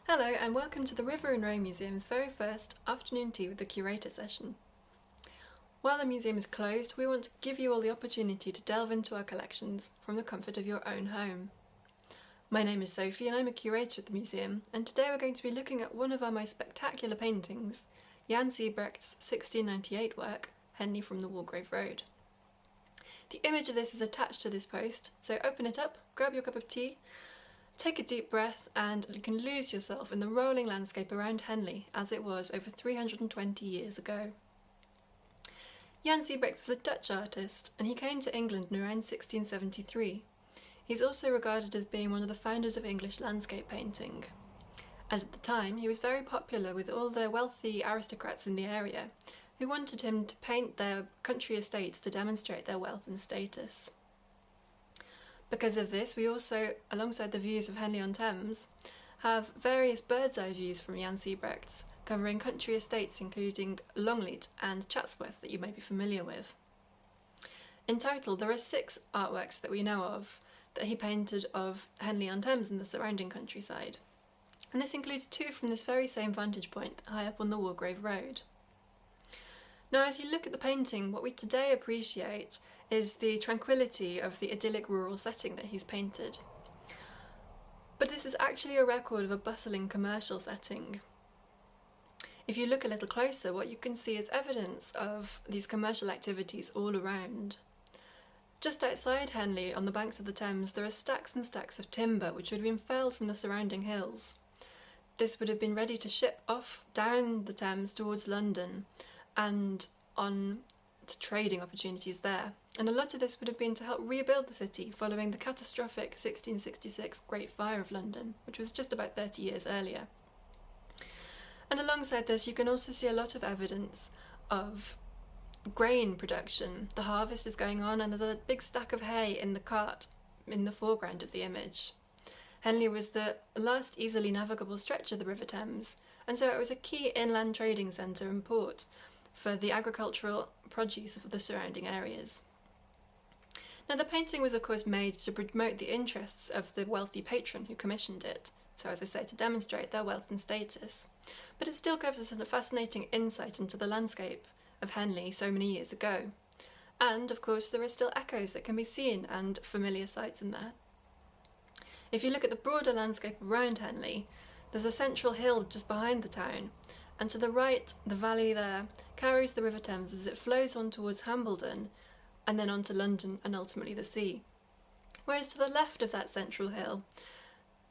Hello and welcome to the River and Row Museum's very first afternoon tea with the Curator session. While the museum is closed, we want to give you all the opportunity to delve into our collections from the comfort of your own home. My name is Sophie and I'm a curator at the museum, and today we're going to be looking at one of our most spectacular paintings, Jan Siberechts' 1698 work, Henley from the Wargrave Road. The image of this is attached to this post, so open it up, grab your cup of tea, take a deep breath, and you can lose yourself in the rolling landscape around Henley as it was over 320 years ago. Jan Siberechts was a Dutch artist, and he came to England in around 1673. He's also regarded as being one of the founders of English landscape painting. And at the time, he was very popular with all the wealthy aristocrats in the area, who wanted him to paint their country estates to demonstrate their wealth and status. Because of this, we also, alongside the views of Henley on Thames, have various bird's eye views from Jan Siberechts, covering country estates including Longleat and Chatsworth that you may be familiar with. In total, there are 6 artworks that we know of that he painted of Henley on Thames and the surrounding countryside. And this includes 2 from this very same vantage point, high up on the Wargrave Road. Now, as you look at the painting, what we today appreciate is the tranquility of the idyllic rural setting that he's painted. But this is actually a record of a bustling commercial setting. If you look a little closer, what you can see is evidence of these commercial activities all around. Just outside Henley, on the banks of the Thames, there are stacks and stacks of timber which would have been felled from the surrounding hills. This would have been ready to ship off down the Thames towards London and on to trading opportunities there. And a lot of this would have been to help rebuild the city following the catastrophic 1666 Great Fire of London, which was just about 30 years earlier. And alongside this, you can also see a lot of evidence of grain production. The harvest is going on and there's a big stack of hay in the cart in the foreground of the image. Henley was the last easily navigable stretch of the River Thames, and so it was a key inland trading centre and port for the agricultural produce of the surrounding areas. Now, the painting was of course made to promote the interests of the wealthy patron who commissioned it, so as I say, to demonstrate their wealth and status. But it still gives us a fascinating insight into the landscape of Henley so many years ago. And of course there are still echoes that can be seen and familiar sights in there. If you look at the broader landscape around Henley, there's a central hill just behind the town, and to the right, the valley there carries the River Thames as it flows on towards Hambleden and then on to London and ultimately the sea. Whereas to the left of that central hill,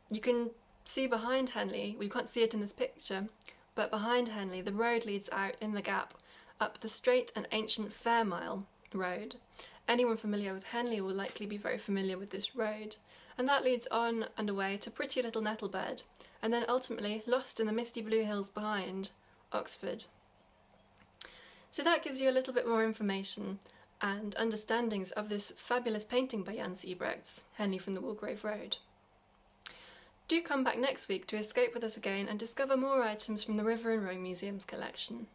you can see behind Henley, we can't see it in this picture, but behind Henley the road leads out in the gap up the straight and ancient Fairmile Road. Anyone familiar with Henley will likely be very familiar with this road, and that leads on and away to pretty little Nettlebed, and then ultimately, lost in the misty blue hills behind, Oxford. So that gives you a little bit more information and understandings of this fabulous painting by Jan Siberechts, Henley from the Wargrave Road. Do come back next week to escape with us again and discover more items from the River and Row Museum's collection.